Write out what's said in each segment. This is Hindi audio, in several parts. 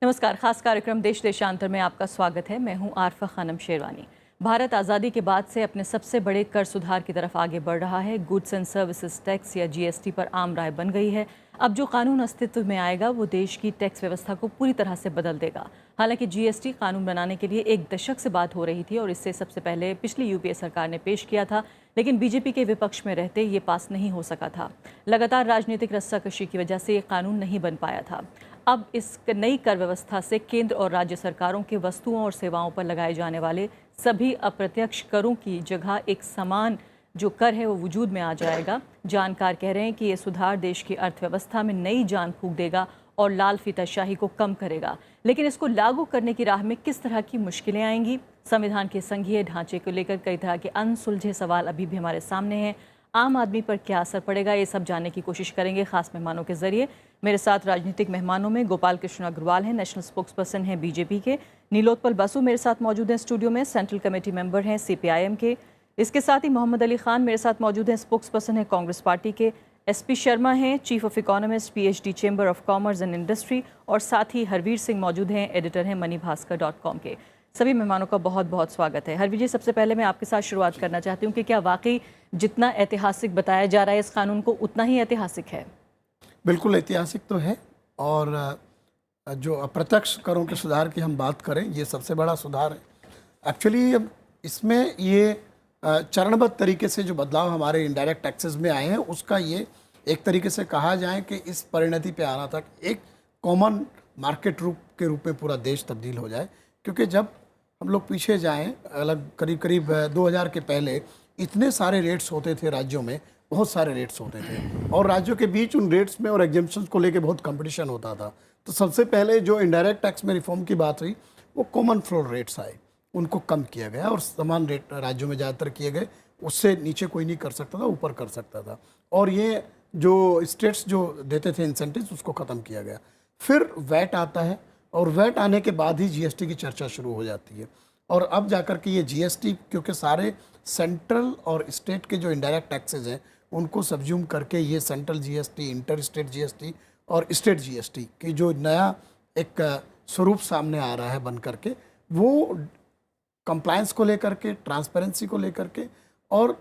नमस्कार। खास कार्यक्रम देश देशांतर में आपका स्वागत है। मैं हूं आरफा खानम शेरवानी। भारत आज़ादी के बाद से अपने सबसे बड़े कर सुधार की तरफ आगे बढ़ रहा है। गुड्स एंड सर्विसेज टैक्स या जीएसटी पर आम राय बन गई है। अब जो कानून अस्तित्व में आएगा वो देश की टैक्स व्यवस्था को पूरी तरह से बदल देगा। हालांकि जीएसटी कानून बनाने के लिए एक दशक से बात हो रही थी और इससे सबसे पहले पिछली यूपीए सरकार ने पेश किया था, लेकिन बीजेपी के विपक्ष में रहते ये पास नहीं हो सका था। लगातार राजनीतिक रस्साकशी की वजह से ये कानून नहीं बन पाया था। अब इस नई कर व्यवस्था से केंद्र और राज्य सरकारों के वस्तुओं और सेवाओं पर लगाए जाने वाले सभी अप्रत्यक्ष करों की जगह एक समान जो कर है वो वजूद में आ जाएगा। जानकार कह रहे हैं कि ये सुधार देश की अर्थव्यवस्था में नई जान फूंक देगा और लाल फीताशाही को कम करेगा। लेकिन इसको लागू करने की राह में किस तरह की मुश्किलें आएंगी, संविधान के संघीय ढांचे को लेकर कई तरह के अनसुलझे सवाल अभी भी हमारे सामने हैं। आम आदमी पर क्या असर पड़ेगा, ये सब जानने की कोशिश करेंगे खास मेहमानों के जरिए। मेरे साथ राजनीतिक मेहमानों में गोपाल कृष्ण अग्रवाल हैं, नेशनल स्पोक्स पर्सन हैं बीजेपी के। नीलोत्पल बसु मेरे साथ मौजूद हैं स्टूडियो में, सेंट्रल कमेटी मेंबर हैं सीपीआईएम के। इसके साथ ही मोहम्मद अली खान मेरे साथ मौजूद हैं, स्पोक्स पर्सन हैं कांग्रेस पार्टी के। एसपी शर्मा हैं, chief of economist PhD chamber of commerce and industry. और साथ ही हरवीर सिंह मौजूद हैं, एडिटर हैं moneybhaskar.com के। सभी मेहमानों का बहुत बहुत स्वागत है। हरवीर जी, सबसे पहले मैं आपके साथ शुरुआत करना चाहती हूँ कि क्या वाकई जितना ऐतिहासिक बताया जा रहा है इस कानून को उतना ही ऐतिहासिक है? बिल्कुल ऐतिहासिक तो है, और जो अप्रत्यक्ष करों के सुधार की हम बात करें, ये सबसे बड़ा सुधार है। एक्चुअली इसमें ये चरणबद्ध तरीके से जो बदलाव हमारे इनडायरेक्ट टैक्सेस में आए हैं, उसका ये एक तरीके से कहा जाए कि इस परिणति पे आना तक एक कॉमन मार्केट के रूप में पूरा देश तब्दील हो जाए। क्योंकि जब हम लोग पीछे जाएं, अलग करीब 2000 के पहले इतने सारे रेट्स होते थे राज्यों में, बहुत सारे रेट्स होते थे, और राज्यों के बीच उन रेट्स में और एग्जेम्पशंस को लेके बहुत कंपटीशन होता था। तो सबसे पहले जो इनडायरेक्ट टैक्स में रिफॉर्म की बात हुई, वो कॉमन फ्लोर रेट्स आए, उनको कम किया गया और समान रेट राज्यों में ज़्यादातर किए गए। उससे नीचे कोई नहीं कर सकता था, ऊपर कर सकता था। और ये जो स्टेट्स जो देते थे इंसेंटिव्स, उसको ख़त्म किया गया। फिर वैट आता है, और वैट आने के बाद ही जीएसटी की चर्चा शुरू हो जाती है। और अब जाकर के ये जीएसटी, क्योंकि सारे सेंट्रल और स्टेट के जो इनडायरेक्ट टैक्सेस हैं उनको सब्ज्यूम करके ये central GST, inter state GST और स्टेट जीएसटी की जो नया एक स्वरूप सामने आ रहा है बन करके, वो कंप्लायंस को लेकर के, ट्रांसपेरेंसी को लेकर के, और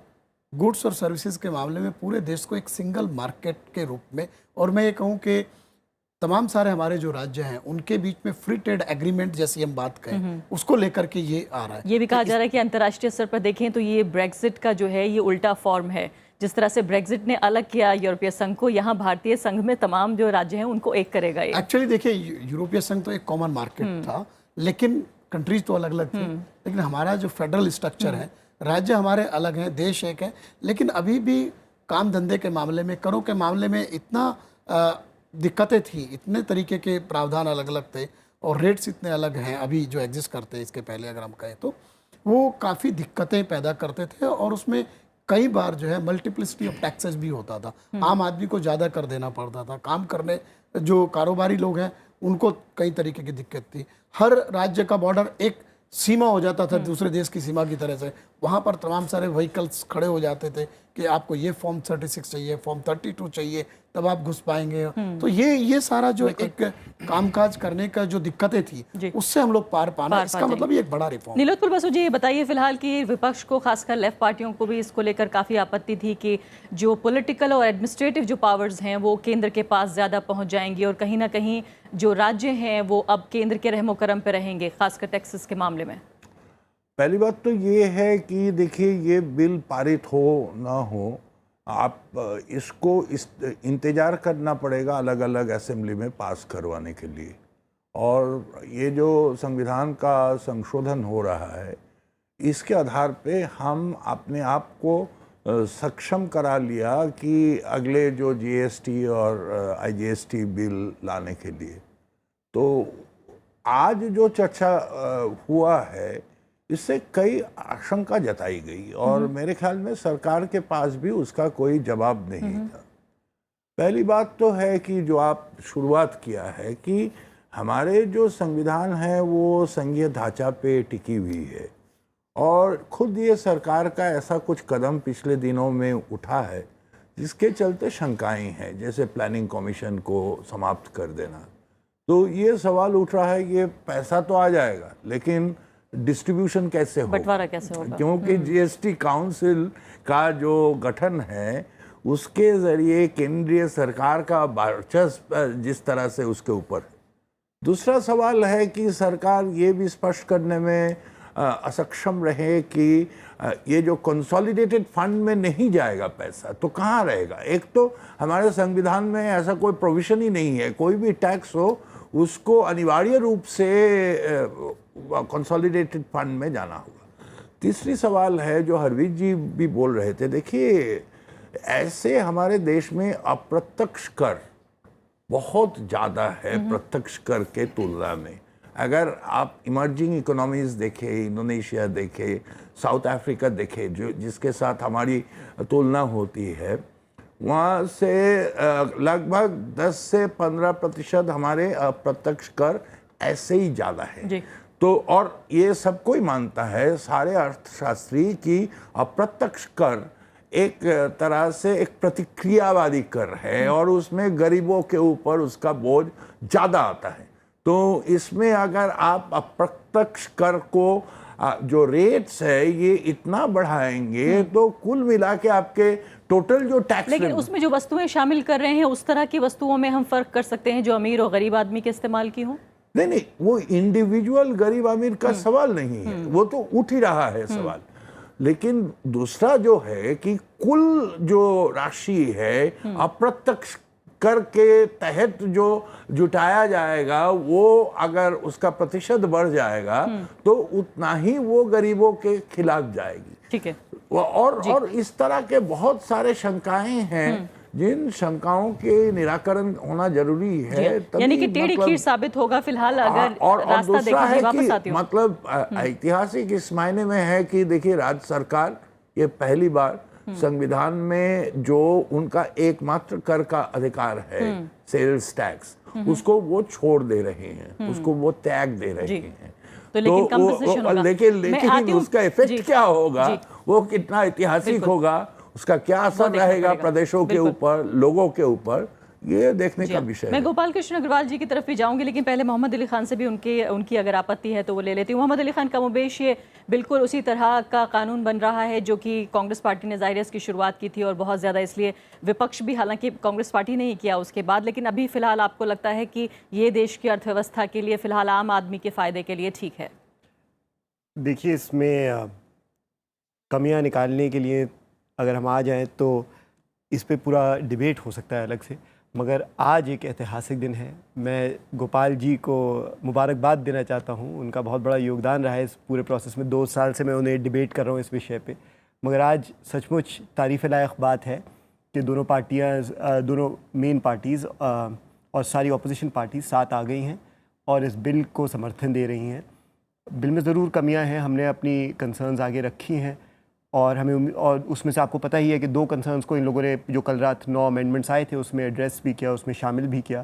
गुड्स और सर्विसेज के मामले में पूरे देश को एक सिंगल मार्केट के रूप में, और मैं ये कहूँ कि तमाम सारे हमारे जो राज्य हैं उनके बीच में फ्री ट्रेड एग्रीमेंट जैसी हम बात करें, उसको लेकर के ये आ रहा है। ये भी कहा जा रहा है कि अंतर्राष्ट्रीय स्तर पर देखें तो ये ब्रेक्जिट का जो है ये उल्टा फॉर्म है। जिस तरह से ब्रेक्जिट ने अलग किया यूरोपीय संघ को, यहाँ भारतीय संघ में तमाम जो राज्य हैं उनको एक करेगा ये। एक्चुअली देखिए, यूरोपीय संघ तो एक कॉमन मार्केट था, लेकिन कंट्रीज तो अलग अलग थी। लेकिन हमारा जो फेडरल स्ट्रक्चर है, राज्य हमारे अलग हैं, देश एक है, लेकिन अभी भी काम धंधे के मामले में, करों के मामले में इतना दिक्कतें थी, इतने तरीके के प्रावधान अलग अलग थे, और रेट्स इतने अलग हैं अभी जो एग्जिस्ट करते हैं इसके पहले अगर हम कहें तो, वो काफ़ी दिक्कतें पैदा करते थे। और उसमें कई बार जो है मल्टीप्लिसिटी ऑफ टैक्सेस भी होता था। आम आदमी को ज़्यादा कर देना पड़ता था, काम करने जो कारोबारी लोग हैं उनको कई तरीके की दिक्कत थी। हर राज्य का बॉर्डर एक सीमा हो जाता था दूसरे देश की सीमा की तरह से। वहाँ पर तमाम सारे व्हीकल्स खड़े हो जाते थे कि आपको ये फॉर्म 36 चाहिए, फॉर्म 32 चाहिए, तब आप घुस पाएंगे। तो ये सारा जो एक कामकाज करने का जो दिक्कतें थी, उससे हम लोग पार पाना, इसका मतलब ये एक बड़ा रिफॉर्म। नीलोत्पल बसु जी, ये बताइए फिलहाल कि विपक्ष को, खासकर लेफ्ट पार्टियों को भी इसको लेकर काफ़ी आपत्ति थी कि जो पॉलिटिकल और एडमिनिस्ट्रेटिव जो पावर्स हैं वो केंद्र के पास ज़्यादा पहुँच जाएंगी, और कहीं ना कहीं जो राज्य हैं वो अब केंद्र के रहमो करम पर रहेंगे, खासकर टैक्सेस के मामले में। पहली बात तो ये है कि देखिए, ये बिल पारित हो ना हो, आप इसको इंतज़ार करना पड़ेगा अलग अलग असेंबली में पास करवाने के लिए। और ये जो संविधान का संशोधन हो रहा है, इसके आधार पे हम अपने आप को सक्षम करा लिया कि अगले जो जीएसटी और आईजीएसटी बिल लाने के लिए। तो आज जो चर्चा हुआ है, इससे कई आशंका जताई गई, और मेरे ख्याल में सरकार के पास भी उसका कोई जवाब नहीं था। पहली बात तो है कि जो आप शुरुआत किया है कि हमारे जो संविधान है वो संघीय ढांचा पे टिकी हुई है, और खुद ये सरकार का ऐसा कुछ कदम पिछले दिनों में उठा है जिसके चलते शंकाएं हैं, जैसे प्लानिंग कमीशन को समाप्त कर देना। तो ये सवाल उठ रहा है कि ये पैसा तो आ जाएगा, लेकिन डिस्ट्रीब्यूशन कैसे होगा, बंटवारा कैसे होगा, क्योंकि जीएसटी काउंसिल का जो गठन है उसके जरिए केंद्रीय सरकार का वर्चस्व जिस तरह से उसके ऊपर है। दूसरा सवाल है कि सरकार ये भी स्पष्ट करने में असक्षम रहे कि ये जो कंसोलिडेटेड फंड में नहीं जाएगा पैसा तो कहाँ रहेगा। एक तो हमारे संविधान में ऐसा कोई प्रोविजन ही नहीं है, कोई भी टैक्स हो उसको अनिवार्य रूप से कंसोलिडेटेड फंड में जाना होगा। तीसरी सवाल है जो हरवीर जी भी बोल रहे थे, देखिए ऐसे हमारे देश में अप्रत्यक्ष कर बहुत ज़्यादा है प्रत्यक्ष कर के तुलना में। अगर आप इमर्जिंग इकोनॉमीज देखें, इंडोनेशिया देखें, साउथ अफ्रीका देखें, जो जिसके साथ हमारी तुलना होती है, वहाँ से लगभग 10 से 15% हमारे अप्रत्यक्ष कर ऐसे ही ज़्यादा है जी। तो और ये सब कोई मानता है, सारे अर्थशास्त्री, कि अप्रत्यक्ष कर एक तरह से एक प्रतिक्रियावादी कर है और उसमें गरीबों के ऊपर उसका बोझ ज़्यादा आता है। तो इसमें अगर आप अप्रत्यक्ष कर को जो रेट्स है ये इतना बढ़ाएंगे तो कुल मिला के आपके टोटल जो टैक्स, लेकिन उसमें जो वस्तुएं शामिल कर रहे हैं उस तरह की वस्तुओं में हम फर्क कर सकते हैं जो अमीर और गरीब आदमी के इस्तेमाल की हो। नहीं, वो इंडिविजुअल गरीब अमीर का सवाल नहीं है, वो तो उठ ही रहा है सवाल। लेकिन दूसरा जो है कि कुल जो राशि है अप्रत्यक्ष कर के तहत जो जुटाया जाएगा वो अगर उसका प्रतिशत बढ़ जाएगा तो उतना ही वो गरीबों के खिलाफ जाएगी। ठीक है। और इस तरह के बहुत सारे शंकाएं हैं जिन शंकाओं के निराकरण होना जरूरी है। यानी कि टेढ़ी खीर साबित होगा फिलहाल अगर रास्ता देखने वापस आती हो। मतलब ऐतिहासिक इस मायने में है कि देखिए राज्य सरकार ये पहली बार संविधान में जो उनका एकमात्र कर का अधिकार है सेल्स टैक्स, उसको वो छोड़ दे रहे हैं, उसको वो त्याग दे रहे हैं। तो लेकिन कंपनसेशन होगा। लेकिन उसका इफेक्ट क्या होगा, वो कितना ऐतिहासिक होगा, उसका क्या असर रहेगा प्रदेशों के ऊपर, लोगों के ऊपर, ये देखने का विषय है। मैं गोपाल कृष्ण अग्रवाल जी की तरफ भी जाऊंगी, लेकिन पहले मोहम्मद अली खान से भी उनकी अगर आपत्ति है तो वो ले लेती हूँ। मोहम्मद अली खान, कमोबेश ये बिल्कुल उसी तरह का कानून बन रहा है जो कि कांग्रेस पार्टी ने ज़ाहिर इसकी शुरुआत की थी और बहुत ज़्यादा इसलिए विपक्ष भी, हालांकि कांग्रेस पार्टी ने ही किया उसके बाद, लेकिन अभी फिलहाल आपको लगता है कि ये देश की अर्थव्यवस्था के लिए, फिलहाल आम आदमी के फ़ायदे के लिए ठीक है? देखिए, इसमें कमियां निकालने के लिए अगर हम आ जाएं तो इस पे पूरा डिबेट हो सकता है अलग से, मगर आज एक ऐतिहासिक दिन है। मैं गोपाल जी को मुबारकबाद देना चाहता हूं, उनका बहुत बड़ा योगदान रहा है इस पूरे प्रोसेस में। 2 साल से मैं उन्हें डिबेट कर रहा हूं इस विषय पे, मगर आज सचमुच तारीफ़ लायक बात है कि दोनों मेन पार्टीज़ और सारी अपोजिशन पार्टीज साथ आ गई हैं और इस बिल को समर्थन दे रही हैं। बिल में ज़रूर कमियां हैं, हमने अपनी कंसर्न्स आगे रखी हैं और और उसमें से आपको पता ही है कि 2 कंसर्न्स को इन लोगों ने, जो कल रात 9 अमेंडमेंट्स आए थे, उसमें एड्रेस भी किया, उसमें शामिल भी किया।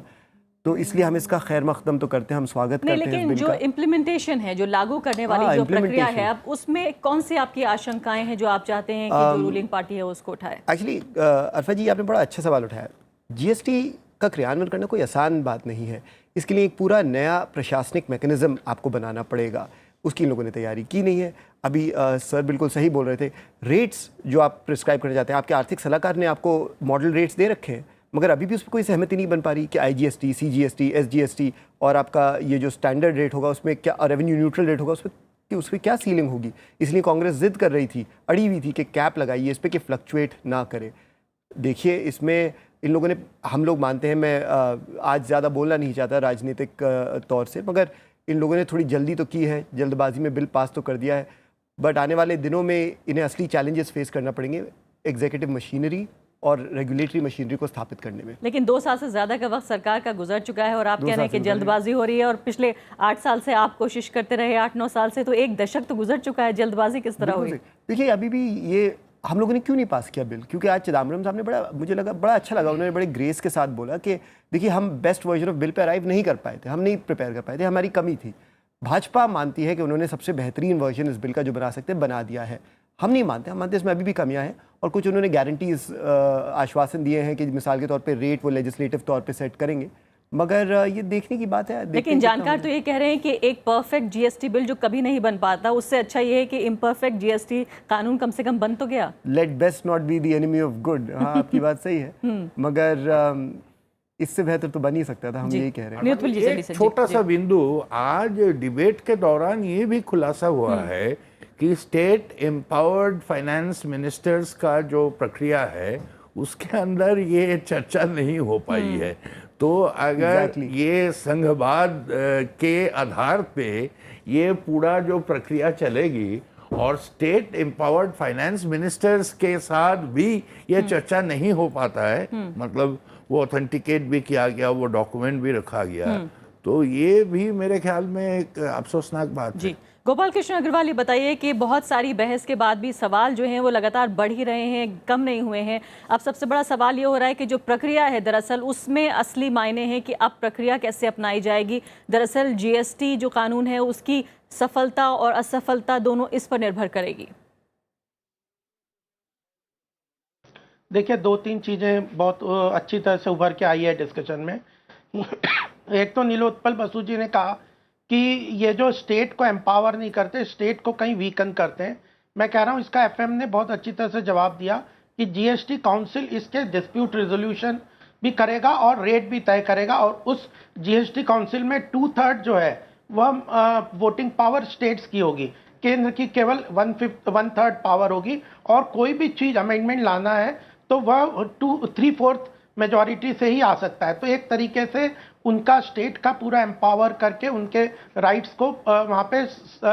तो इसलिए हम इसका खैर मकदम तो करते हैं, हम स्वागत करते हैं। लेकिन जो इम्प्लीमेंटेशन है, जो लागू करने वाली जो प्रक्रिया है, अब उसमें कौन सी आपकी आशंकाएं हैं जो आप चाहते हैं कि जो रूलिंग पार्टी है उसको उठाए? एक्चुअली अरफा जी, आपने बड़ा अच्छा सवाल उठाया। जीएसटी का क्रियान्वयन करना कोई आसान बात नहीं है। इसके लिए एक पूरा नया प्रशासनिक मैकेनिज्म आपको बनाना पड़ेगा, उसकी इन लोगों ने तैयारी की नहीं है। अभी सर बिल्कुल सही बोल रहे थे, रेट्स जो आप प्रिस्क्राइब करना चाहते हैं, आपके आर्थिक सलाहकार ने आपको मॉडल रेट्स दे रखे हैं, मगर अभी भी उस पर कोई सहमति नहीं बन पा रही कि आईजीएसटी, सीजीएसटी, एसजीएसटी और आपका ये जो स्टैंडर्ड रेट होगा उसमें क्या, रेवेन्यू न्यूट्रल रेट होगा उस पर क्या सीलिंग होगी। इसलिए कांग्रेस जिद कर रही थी, अड़ी हुई थी कि कैप लगाइए इस पर कि फ्लक्चुएट ना करे। देखिए, इसमें इन लोगों ने, हम लोग मानते हैं, मैं आज ज़्यादा बोलना नहीं चाहता राजनीतिक तौर से, मगर इन लोगों ने थोड़ी जल्दी तो की है, जल्दबाजी में बिल पास तो कर दिया है, बट आने वाले दिनों में इन्हें असली चैलेंजेस फेस करना पड़ेंगे एग्जीक्यूटिव मशीनरी और रेगुलेटरी मशीनरी को स्थापित करने में। लेकिन 2 साल से ज़्यादा का वक्त सरकार का गुजर चुका है और आप कह रहे हैं कि जल्दबाजी हो रही है, और पिछले 8 साल से आप कोशिश करते रहे, 8-9 साल से, तो 1 दशक तो गुजर चुका है, जल्दबाजी किस तरह हुई? देखिए, अभी भी ये हम लोगों ने क्यों नहीं पास किया बिल, क्योंकि आज चिदम्बरम साहब ने मुझे लगा बड़ा अच्छा लगा, उन्होंने बड़े ग्रेस के साथ बोला कि देखिए, हम best version of bill pay arrive नहीं कर पाए थे, हम नहीं प्रिपेयर कर पाए थे, हमारी कमी थी। भाजपा मानती है कि उन्होंने सबसे बेहतरीन वर्जन इस बिल का जो बना सकते हैं बना दिया है। हम नहीं मानते, हम मानते हैं इसमें अभी भी कमियां हैं और कुछ उन्होंने गारंटीज, आश्वासन दिए हैं कि मिसाल के तौर पे रेट वो लेजिस्लेटिव तौर पे सेट करेंगे, मगर ये देखने की बात है। देखते लेकिन हैं कितना जानकार होगा। तो ये कह रहे हैं कि एक परफेक्ट जीएसटी बिल जो कभी नहीं बन पाता, उससे अच्छा ये है कि इम्परफेक्ट जीएसटी कानून कम से कम बन तो गया। Let best not be the enemy of good. हाँ, आपकी बात सही है, मगर इससे बेहतर तो बन ही सकता था, हम यही कह रहे हैं। नियुक्त जी जल्दी से एक छोटा जी। सा बिंदु, आज डिबेट के दौरान ये भी खुलासा हुआ है कि स्टेट एम्पावर्ड फाइनेंस मिनिस्टर्स का जो प्रक्रिया है उसके अंदर ये चर्चा नहीं हो पाई है। तो अगर Exactly. ये संघवाद के आधार पे ये पूरा जो प्रक्रिया चलेगी और स्टेट एम्पावर्ड फाइनेंस मिनिस्टर्स के साथ भी ये चर्चा नहीं हो पाता है, मतलब वो ऑथेंटिकेट भी किया गया, वो डॉक्यूमेंट भी रखा गया, तो ये भी मेरे ख्याल में एक अफसोसनाक बात है। जी, गोपाल कृष्ण अग्रवाल, ये बताइए कि बहुत सारी बहस के बाद भी सवाल जो हैं वो लगातार बढ़ ही रहे हैं, कम नहीं हुए हैं। अब सबसे बड़ा सवाल ये हो रहा है कि जो प्रक्रिया है दरअसल उसमें असली मायने हैं कि अब प्रक्रिया कैसे अपनाई जाएगी। दरअसल जीएसटी जो कानून है उसकी सफलता और असफलता दोनों इस पर निर्भर करेगी। देखिए, दो तीन चीज़ें बहुत अच्छी तरह से उभर के आई है डिस्कशन में। एक तो नीलोत्पल बसु जी ने कहा कि ये जो स्टेट को एम्पावर नहीं करते, स्टेट को कहीं वीकन करते हैं। मैं कह रहा हूँ इसका एफएम ने बहुत अच्छी तरह से जवाब दिया कि जीएसटी काउंसिल इसके डिस्प्यूट रिजोल्यूशन भी करेगा और रेट भी तय करेगा, और उस जीएसटी काउंसिल में 2/3 जो है वह वोटिंग पावर स्टेट्स की होगी, केंद्र की केवल 1/3 पावर होगी, और कोई भी चीज़ अमेंडमेंट लाना है तो वह 3/4 मेजॉरिटी से ही आ सकता है। तो एक तरीके से उनका स्टेट का पूरा एम्पावर करके उनके राइट्स को वहाँ पे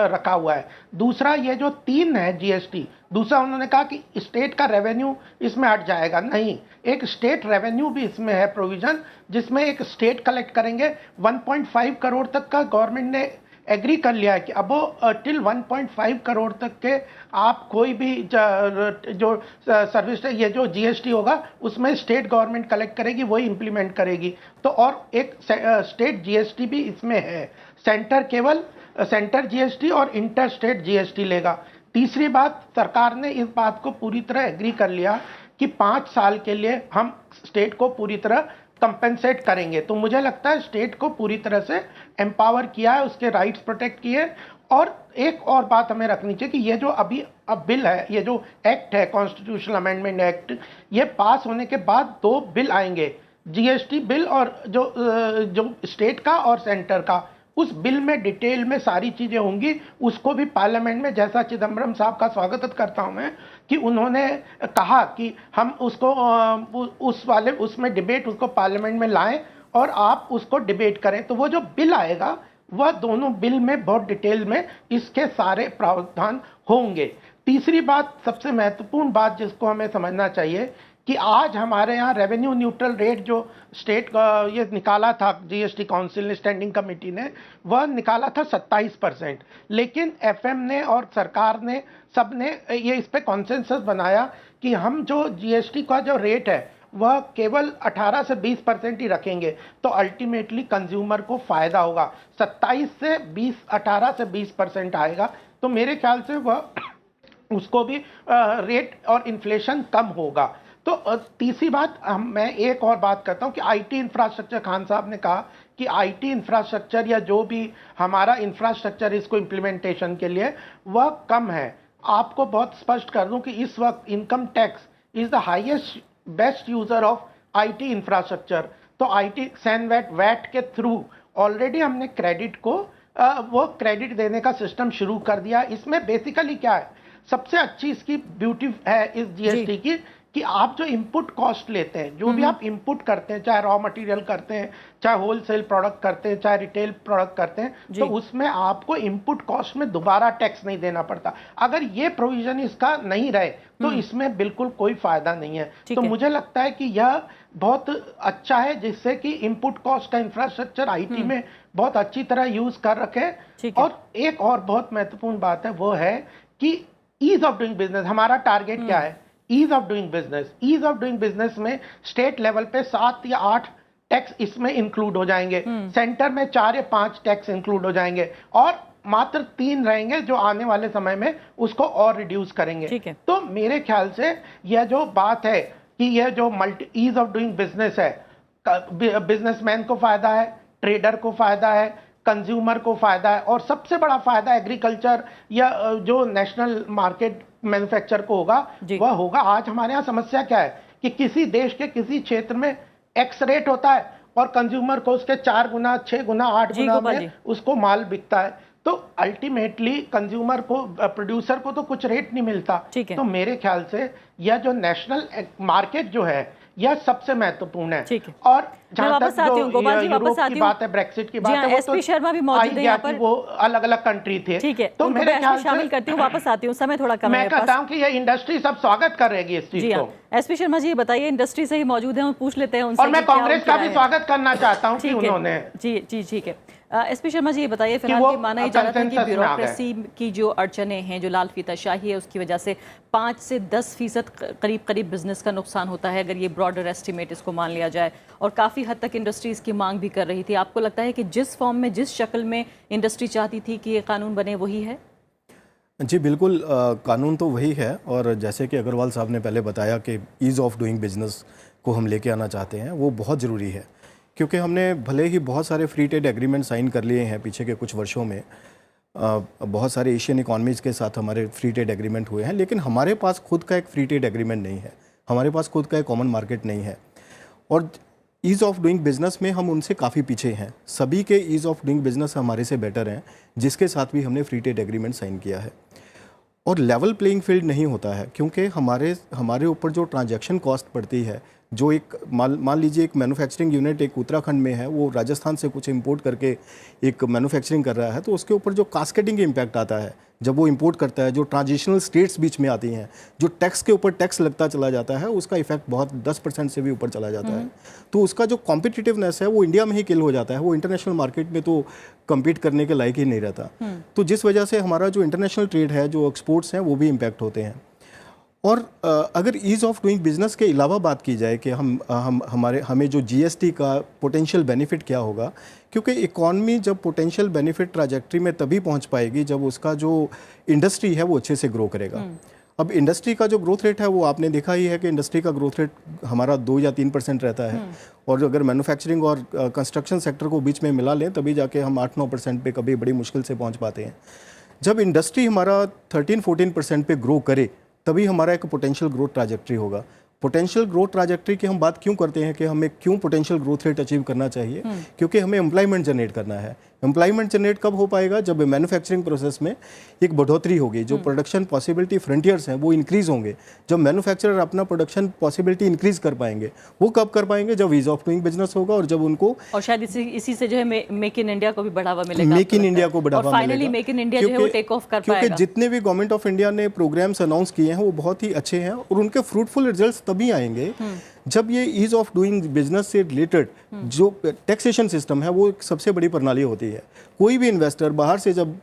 रखा हुआ है। दूसरा, ये जो 3 है जीएसटी, दूसरा उन्होंने कहा कि स्टेट का रेवेन्यू इसमें हट जाएगा, नहीं, एक स्टेट रेवेन्यू भी इसमें है प्रोविजन, जिसमें एक स्टेट कलेक्ट करेंगे। 1.5 करोड़ तक का गवर्नमेंट ने एग्री कर लिया है कि अब वो टिल 1.5 करोड़ तक के आप कोई भी जो सर्विस, ये जो जीएसटी होगा उसमें स्टेट गवर्नमेंट कलेक्ट करेगी, वही इंप्लीमेंट करेगी। तो और एक स्टेट जीएसटी भी इसमें है, सेंटर केवल सेंटर जीएसटी और इंटर स्टेट जीएसटी लेगा। तीसरी बात, सरकार ने इस बात को पूरी तरह एग्री कर लिया कि 5 साल के लिए हम स्टेट को पूरी तरह कंपेंसेट करेंगे। तो मुझे लगता है स्टेट को पूरी तरह से एम्पावर किया है, उसके राइट्स प्रोटेक्ट किए। और एक और बात हमें रखनी चाहिए कि ये जो अभी अब बिल है, ये जो एक्ट है, कॉन्स्टिट्यूशनल अमेंडमेंट एक्ट, ये पास होने के बाद 2 बिल आएंगे, जीएसटी बिल और जो स्टेट का और सेंटर का। उस बिल में डिटेल में सारी चीजें होंगी, उसको भी पार्लियामेंट में, जैसा चिदम्बरम साहब का स्वागत करता हूं मैं कि उन्होंने कहा कि हम उसको उसमें डिबेट उसको पार्लियामेंट में लाएं और आप उसको डिबेट करें। तो वो जो बिल आएगा वह दोनों बिल में बहुत डिटेल में इसके सारे प्रावधान होंगे। तीसरी बात, सबसे महत्वपूर्ण बात जिसको हमें समझना चाहिए कि आज हमारे यहाँ रेवेन्यू न्यूट्रल रेट जो स्टेट का ये निकाला था जीएसटी काउंसिल ने, स्टैंडिंग कमेटी ने, वह निकाला था 27%। लेकिन एफएम ने और सरकार ने सब ने ये इस पे कॉन्सेंसस बनाया कि हम जो जीएसटी का जो रेट है वह केवल 18 से 20% ही रखेंगे, तो अल्टीमेटली कंज्यूमर को फायदा होगा। 18 से 20% आएगा, तो मेरे ख्याल से वह उसको भी रेट और इन्फ्लेशन कम होगा। तो तीसरी बात, मैं एक और बात करता हूं कि आईटी इंफ्रास्ट्रक्चर, खान साहब ने कहा कि आईटी इंफ्रास्ट्रक्चर या जो भी हमारा इंफ्रास्ट्रक्चर इसको इम्प्लीमेंटेशन के लिए वह कम है। आपको बहुत स्पष्ट कर दूं कि इस वक्त income tax is the highest best user of IT infrastructure. तो आईटी सैनवैट वैट के थ्रू ऑलरेडी हमने क्रेडिट को वो क्रेडिट देने का सिस्टम शुरू कर दिया। इसमें बेसिकली क्या है, सबसे अच्छी इसकी ब्यूटी है इस जीएसटी की कि आप जो इनपुट कॉस्ट लेते हैं, जो भी आप इनपुट करते हैं, चाहे रॉ मटेरियल करते हैं, चाहे होलसेल प्रोडक्ट करते हैं, चाहे रिटेल प्रोडक्ट करते हैं, तो उसमें आपको इनपुट कॉस्ट में दोबारा टैक्स नहीं देना पड़ता। अगर ये प्रोविजन इसका नहीं रहे तो इसमें बिल्कुल कोई फायदा नहीं है। तो मुझे लगता है कि यह बहुत अच्छा है, जिससे कि इनपुट कॉस्ट का इंफ्रास्ट्रक्चर आईटी में बहुत अच्छी तरह यूज कर रखे। और एक और बहुत महत्वपूर्ण बात है, वो है कि ईज ऑफ डूइंग बिजनेस। हमारा टारगेट क्या है? Ease of doing business. Ease of doing business में स्टेट लेवल पे 7 या 8 टैक्स इसमें इंक्लूड हो जाएंगे, सेंटर में 4 या 5 टैक्स इंक्लूड हो जाएंगे, और मात्र 3 रहेंगे जो आने वाले समय में उसको और रिड्यूस करेंगे। तो मेरे ख्याल से यह जो बात है कि यह जो ईज ऑफ डूइंग बिजनेस है, बिजनेसमैन को फायदा है, ट्रेडर को फायदा है, कंज्यूमर को फायदा है, और सबसे बड़ा फायदा एग्रीकल्चर या जो नेशनल मार्केट मैन्युफैक्चर को होगा वह होगा। आज हमारे यहाँ समस्या क्या है कि किसी देश के किसी क्षेत्र में एक्स रेट होता है और कंज्यूमर को उसके 4 गुना, 6 गुना, 8 गुना में उसको माल बिकता है। तो अल्टीमेटली कंज्यूमर को, प्रोड्यूसर को तो कुछ रेट नहीं मिलता। तो मेरे ख्याल से यह जो नेशनल मार्केट जो है यह सबसे महत्वपूर्ण है। और जहां तक जो यूरोप की बात है, ब्रेक्सिट की बात है, वो तो शर्मा भी मौजूद है यहाँ पर, वो अलग अलग कंट्री थे। ठीक है, तो मेरे ख्याल से शामिल करती हूँ, वापस आती हूँ, समय थोड़ा कम है। मैं कहता हूँ कि ये इंडस्ट्री सब स्वागत कर रहेगी इस चीज को। एसपी शर्मा जी बताइए, इंडस्ट्री से ही मौजूद है, पूछ लेते हैं उनसे। और मैं कांग्रेस का भी स्वागत करना चाहता हूँ कि उन्होंने। जी जी ठीक है। एसपी शर्मा जी ये बताइए, फिलहाल माना ही जा रहा था कि ब्यूरोक्रेसी की जो अड़चने हैं, जो लाल फीताशाही है, उसकी वजह से 5 से 10% करीब बिजनेस का नुकसान होता है, अगर ये ब्रॉडर एस्टिमेट इसको मान लिया जाए, और काफ़ी हद तक इंडस्ट्री इसकी मांग भी कर रही थी। आपको लगता है कि जिस फॉर्म में, जिस शक्ल में इंडस्ट्री चाहती थी कि ये कानून बने, वही है? जी बिल्कुल, कानून तो वही है, और जैसे कि अग्रवाल साहब ने पहले बताया कि ईज़ ऑफ डूइंग बिजनेस को हम लेके आना चाहते हैं, वो बहुत ज़रूरी है। क्योंकि हमने भले ही बहुत सारे फ्री ट्रेड एग्रीमेंट साइन कर लिए हैं पीछे के कुछ वर्षों में, बहुत सारे एशियन इकॉनमीज़ के साथ हमारे फ्री ट्रेड एग्रीमेंट हुए हैं, लेकिन हमारे पास खुद का एक फ्री ट्रेड एग्रीमेंट नहीं है, हमारे पास खुद का एक कॉमन मार्केट नहीं है। और ईज़ ऑफ डूइंग बिजनेस में हम उनसे काफ़ी पीछे हैं। सभी के ईज़ ऑफ डूइंग बिजनेस हमारे से बेटर हैं, जिसके साथ भी हमने फ्री ट्रेड एग्रीमेंट साइन किया है। और लेवल प्लेइंग फील्ड नहीं होता है, क्योंकि हमारे ऊपर जो ट्रांजैक्शन कॉस्ट पड़ती है, जो एक मान लीजिए एक मैन्युफैक्चरिंग यूनिट एक उत्तराखंड में है, वो राजस्थान से कुछ इंपोर्ट करके एक मैन्युफैक्चरिंग कर रहा है, तो उसके ऊपर जो कास्केडिंग इम्पैक्ट आता है जब वो इंपोर्ट करता है, जो ट्रांजिशनल स्टेट्स बीच में आती हैं, जो टैक्स के ऊपर टैक्स लगता चला जाता है, उसका इफेक्ट बहुत 10% से भी ऊपर चला जाता है। तो उसका जो कॉम्पिटिटिवनेस है वो इंडिया में ही किल हो जाता है, वो इंटरनेशनल मार्केट में तो कम्पीट करने के लायक ही नहीं रहता। तो जिस वजह से हमारा जो इंटरनेशनल ट्रेड है, जो एक्सपोर्ट्स हैं, वो भी इम्पैक्ट होते हैं। और अगर ईज़ ऑफ डूइंग बिजनेस के अलावा बात की जाए कि हमें जो जीएसटी का पोटेंशियल बेनिफिट क्या होगा, क्योंकि इकॉनमी जब पोटेंशियल बेनिफिट ट्रैजेक्टरी में तभी पहुंच पाएगी जब उसका जो इंडस्ट्री है वो अच्छे से ग्रो करेगा। अब इंडस्ट्री का जो ग्रोथ रेट है वो आपने देखा ही है कि इंडस्ट्री का ग्रोथ रेट हमारा 2 या 3% रहता है, और अगर मैन्युफैक्चरिंग और कंस्ट्रक्शन सेक्टर को बीच में मिला लें तभी जाके हम 8-9% पे कभी बड़ी मुश्किल से पहुँच पाते हैं। जब इंडस्ट्री हमारा 13-14% पे ग्रो करे तभी हमारा एक पोटेंशियल ग्रोथ ट्रैजेक्टरी होगा। पोटेंशियल ग्रोथ ट्रैजेक्टरी की हम बात क्यों करते हैं कि हमें क्यों पोटेंशियल ग्रोथ रेट अचीव करना चाहिए, क्योंकि हमें एम्प्लॉयमेंट जनरेट करना है। एम्प्लॉयमेंट जनरेट कब हो पाएगा? जब मैन्युफैक्चरिंग प्रोसेस में एक बढ़ोतरी होगी, जो प्रोडक्शन पॉसिबिलिटी फ्रंटियर्स हैं वो इंक्रीज होंगे। जब मैन्युफैक्चरर अपना प्रोडक्शन पॉसिबिलिटी इंक्रीज कर पाएंगे, वो कब कर पाएंगे? जब ईज ऑफ डूइंग बिजनेस होगा, और जब उनको, और शायद इसी से जो है मेक इन इंडिया को भी बढ़ावा मिलेगा, मेक इन इंडिया को बढ़ावा मिलेगा, फाइनली मेक इन इंडिया जो है वो टेक ऑफ कर पाएगा। क्योंकि जितने भी गवर्नमेंट ऑफ इंडिया ने प्रोग्राम्स अनाउंस किए हैं वो बहुत ही अच्छे हैं, और उनके फ्रूटफुल रिजल्ट्स तभी आएंगे जब ये ईज ऑफ डूइंग बिजनेस से रिलेटेड जो टैक्सेशन सिस्टम है वो एक सबसे बड़ी प्रणाली होती है। कोई भी इन्वेस्टर बाहर से जब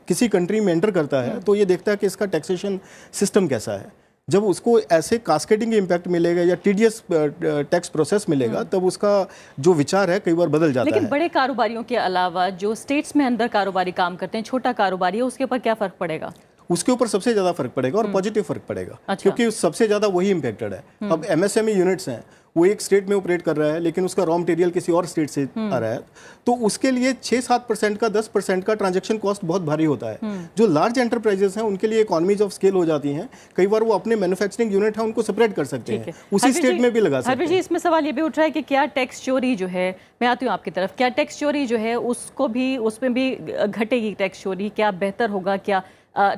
किसी कंट्री में एंटर करता है तो ये देखता है कि इसका टैक्सेशन सिस्टम कैसा है। जब उसको ऐसे कास्केडिंग इम्पैक्ट मिलेगा या टीडीएस टैक्स प्रोसेस मिलेगा, तब उसका जो विचार है कई बार बदल जाता है। लेकिन बड़े कारोबारियों के अलावा जो स्टेट्स में अंदर कारोबारी काम करते हैं, छोटा कारोबारी है, उसके ऊपर क्या फर्क पड़ेगा? उसके ऊपर सबसे ज़्यादा फर्क पड़ेगा, और पॉजिटिव फर्क पड़ेगा। अच्छा। क्योंकि सबसे ज़्यादा वही इम्पैक्टेड है। अब एमएसएमई यूनिट्स हैं, वो एक स्टेट में ऑपरेट कर रहा है, लेकिन उसका रॉ मटेरियल किसी और स्टेट से आ रहा है, तो उसके लिए 6-7% का 10% का ट्रांजैक्शन कॉस्ट बहुत भारी होता है। जो लार्ज एंटरप्राइजेस हैं उनके लिए इकोनॉमीज ऑफ स्केल हो जाती हैं, कई बार वो अपने मैन्युफैक्चरिंग यूनिट है उनको सेपरेट कर सकते हैं, उसी स्टेट में भी लगा सकते हैं। इसमें सवाल ये भी उठ रहा है कि क्या टैक्स चोरी जो है, मैं आती हूँ आपकी तरफ, क्या टैक्स चोरी जो है उसमें भी घटेगी टैक्स चोरी? क्या बेहतर होगा? क्या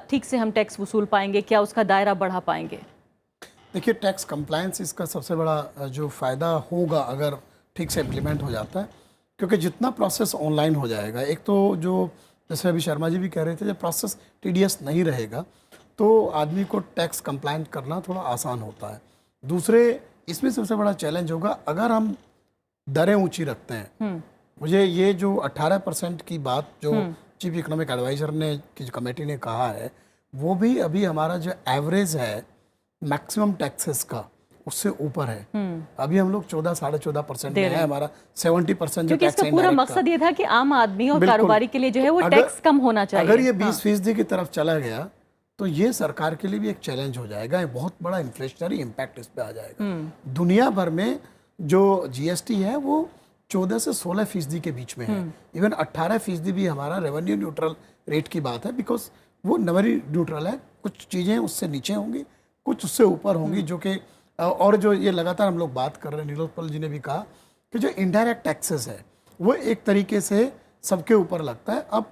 ठीक से हम टैक्स वसूल पाएंगे? क्या उसका दायरा बढ़ा पाएंगे? देखिए, टैक्स कंप्लायंस इसका सबसे बड़ा जो फ़ायदा होगा अगर ठीक से इम्प्लीमेंट हो जाता है, क्योंकि जितना प्रोसेस ऑनलाइन हो जाएगा, एक तो जो जैसे अभी शर्मा जी भी कह रहे थे, जब प्रोसेस टीडीएस नहीं रहेगा तो आदमी को टैक्स कंप्लायंट करना थोड़ा आसान होता है। दूसरे, इसमें सबसे बड़ा चैलेंज होगा अगर हम दरें ऊँची रखते हैं। मुझे ये जो 18% की बात जो चीफ इकोनॉमिक एडवाइजर ने की कमेटी ने कहा है, वो भी अभी हमारा जो एवरेज है मैक्सिमम टैक्सेस का उससे ऊपर है। अभी हम लोग 14-14.5% में है, हमारा 70% जो टैक्स है। पूरा मकसद ये था कि आम आदमी और कारोबारी के लिए जो है वो टैक्स कम होना चाहिए। अगर ये 20% की तरफ चला गया तो ये सरकार के लिए भी एक चैलेंज हो जाएगा, बहुत बड़ा इन्फ्लेशनरी इम्पैक्ट इस पे आ जाएगा। दुनिया भर में जो जीएसटी है वो 14 से 16% के बीच में है। इवन 18% भी हमारा रेवेन्यू न्यूट्रल रेट की बात है, बिकॉज वो रेवेन्यू न्यूट्रल है। कुछ चीज़ें उससे नीचे होंगी, कुछ उससे ऊपर होंगी, जो कि और जो ये लगातार हम लोग बात कर रहे हैं, नीलोत्पल जी ने भी कहा कि जो इनडायरेक्ट टैक्सेस है वो एक तरीके से सबके ऊपर लगता है। अब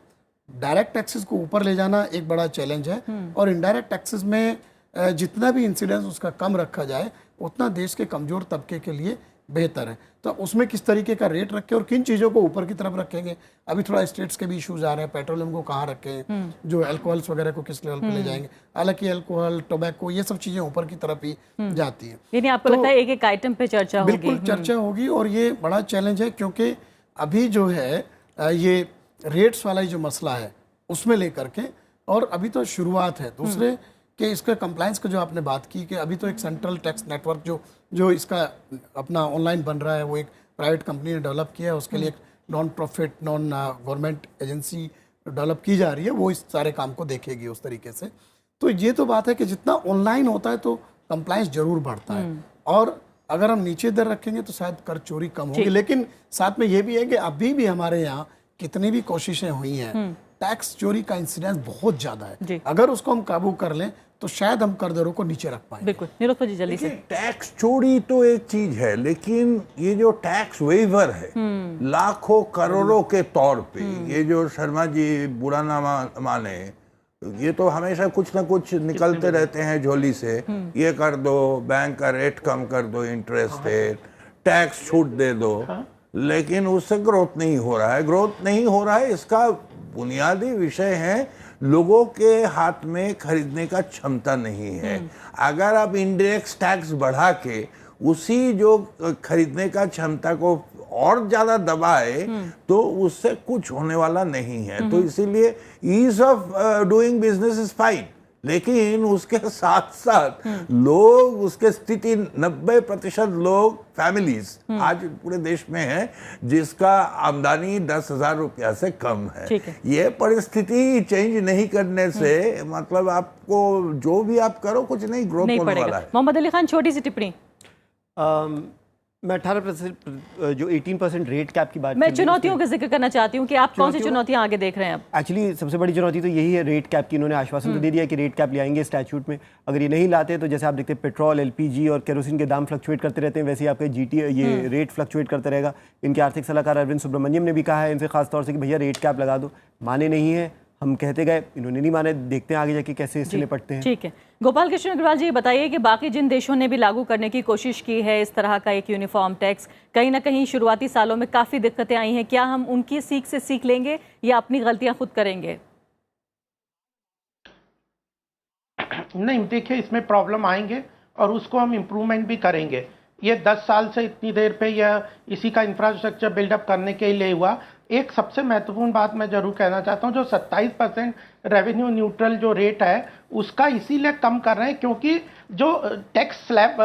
डायरेक्ट टैक्सेस को ऊपर ले जाना एक बड़ा चैलेंज है, और इनडायरेक्ट टैक्सेस में जितना भी इंसिडेंस उसका कम रखा जाए उतना देश के कमज़ोर तबके के लिए बेहतर है। तो उसमें किस तरीके का रेट रखें और किन चीज़ों को ऊपर की तरफ रखेंगे। अभी थोड़ा स्टेट्स के भी इश्यूज आ रहे हैं, पेट्रोलियम को कहाँ रखें, जो अल्कोहल्स वगैरह को किस लेवल पे ले जाएंगे। हालांकि अल्कोहल, टोबैको, ये सब चीज़ें ऊपर की तरफ ही जाती हैं। यानी आपको लगता है एक एक आइटम पे चर्चा होगी? बिल्कुल चर्चा होगी, और ये बड़ा चैलेंज है, क्योंकि अभी जो है ये रेट्स वाला ही जो मसला है उसमें लेकर के, और अभी तो शुरुआत है। दूसरे कि इसका कंप्लायंस का जो आपने बात की कि अभी तो एक सेंट्रल टैक्स नेटवर्क जो इसका अपना ऑनलाइन बन रहा है, वो एक प्राइवेट कंपनी ने डेवलप किया है। उसके लिए एक non profit non government agency develop की जा रही है, वो इस सारे काम को देखेगी उस तरीके से। तो ये तो बात है कि जितना ऑनलाइन होता है तो कंप्लायंस जरूर बढ़ता है, और अगर हम नीचे दर रखेंगे तो शायद कर चोरी कम होगी। लेकिन साथ में ये भी है कि अभी भी हमारे यहाँ कितनी भी कोशिशें हुई हैं, टैक्स चोरी का इंसिडेंस बहुत ज्यादा है। अगर उसको हम काबू कर लें तो शायद हम कर दरों को नीचे रख पाएंगे। बिल्कुल, नीलोत्पल जी जल्दी से। टैक्स चोरी तो एक चीज है, लेकिन ये जो टैक्स वेवर है लाखों करोड़ों के तौर पे, ये जो शर्मा जी बुरा ना माने, ये तो हमेशा कुछ ना कुछ निकलते रहते हैं झोली से। ये कर दो, बैंक का रेट कम कर दो, इंटरेस्ट रेट, टैक्स छूट दे दो, लेकिन उससे ग्रोथ नहीं हो रहा है। ग्रोथ नहीं हो रहा है, इसका बुनियादी विषय है लोगों के हाथ में खरीदने का क्षमता नहीं है। अगर आप इंडायरेक्ट टैक्स बढ़ा के उसी जो खरीदने का क्षमता को और ज्यादा दबाए तो उससे कुछ होने वाला नहीं है। तो इसीलिए ease of doing business is fine, लेकिन उसके साथ साथ लोग, उसके स्थिति 90% लोग फैमिलीज आज पूरे देश में है जिसका आमदनी 10,000 रुपया से कम है। ये परिस्थिति चेंज नहीं करने से मतलब आपको जो भी आप करो कुछ नहीं ग्रोथ होने वाला है। मोहम्मद अली खान, छोटी सी टिप्पणी। मैं 18% जो 18% रेट कैप की बात, मैं चुनौतियों का जिक्र करना चाहती हूँ कि आप कौन सी चुनौतियाँ आगे देख रहे हैं? एक्चुअली सबसे बड़ी चुनौती तो यही है रेट कैप की। इन्होंने आश्वासन तो दे दिया कि रेट कैप ले आएंगे स्टैट्यूट में। अगर ये नहीं लाते तो जैसे आप देखते हैं पेट्रोल, एलपीजी और केरोसिन के दाम फ्लक्चुएट करते रहते हैं, वैसे ही आपका ये रेट फ्लक्चुएट करता रहेगा। इनके आर्थिक सलाहकार अरविंद सुब्रमण्यम ने भी कहा है इनसे खास तौर से कि भैया रेट कैप लगा दो। माने नहीं है, हम कहते गए, इन्होंने नहीं माने। देखते हैं आगे जाके कैसे इससे निपटते हैं। ठीक है, गोपाल कृष्ण अग्रवाल जी, बताइए कि बाकी जिन देशों ने भी लागू करने की कोशिश की है इस तरह का एक यूनिफॉर्म टैक्स, कहीं ना कहीं शुरुआती सालों में काफ़ी दिक्कतें आई हैं, क्या हम उनकी सीख से सीख लेंगे या अपनी गलतियां खुद करेंगे? नहीं, देखिए इसमें प्रॉब्लम आएंगे और उसको हम इम्प्रूवमेंट भी करेंगे। ये 10 साल से इतनी देर पे यह इसी का इंफ्रास्ट्रक्चर बिल्डअप करने के लिए हुआ। एक सबसे महत्वपूर्ण बात मैं जरूर कहना चाहता हूँ, जो 27% रेवेन्यू न्यूट्रल जो रेट है उसका इसीलिए कम कर रहे हैं क्योंकि जो टैक्स स्लैब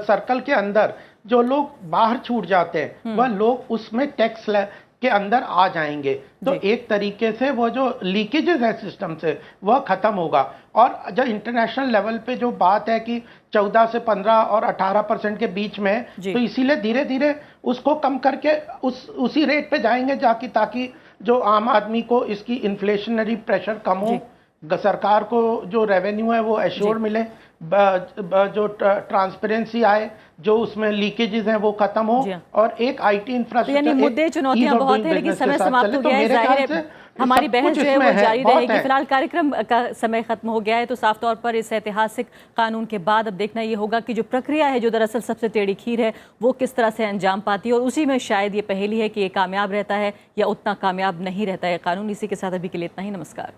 सर्कल के अंदर जो लोग बाहर छूट जाते हैं वह लोग उसमें टैक्स स्लैब के अंदर आ जाएंगे। तो एक तरीके से वो जो लीकेजेस है सिस्टम से वह खत्म होगा। और जो इंटरनेशनल लेवल पे जो बात है कि 14 से 15 और 18% के बीच में, तो इसीलिए धीरे धीरे उसको कम करके उसी रेट पे जाएंगे जाके, ताकि जो आम आदमी को इसकी इन्फ्लेशनरी प्रेशर कम हो, सरकार को जो रेवेन्यू है वो एश्योर मिले, जो ट्रांसपेरेंसी आए, जो उसमें लीकेजेस हैं वो खत्म हो, और एक आईटी इंफ्रास्ट्रक्चर। यानी मुद्दे चुनौतियां बहुत है, लेकिन समय समाप्त हो गया है। जाहिर है हमारी बहस जो है वो जारी रहेगी। फिलहाल कार्यक्रम का समय खत्म हो गया है, तो साफ तौर पर इस ऐतिहासिक कानून के बाद अब देखना ये होगा कि जो प्रक्रिया है, जो दरअसल सबसे टेढ़ी खीर है, वो किस तरह से अंजाम पाती है, और उसी में शायद ये पहेली है कि ये कामयाब रहता है या उतना कामयाब नहीं रहता है कानून। इसी के साथ अभी के लिए इतना ही, नमस्कार।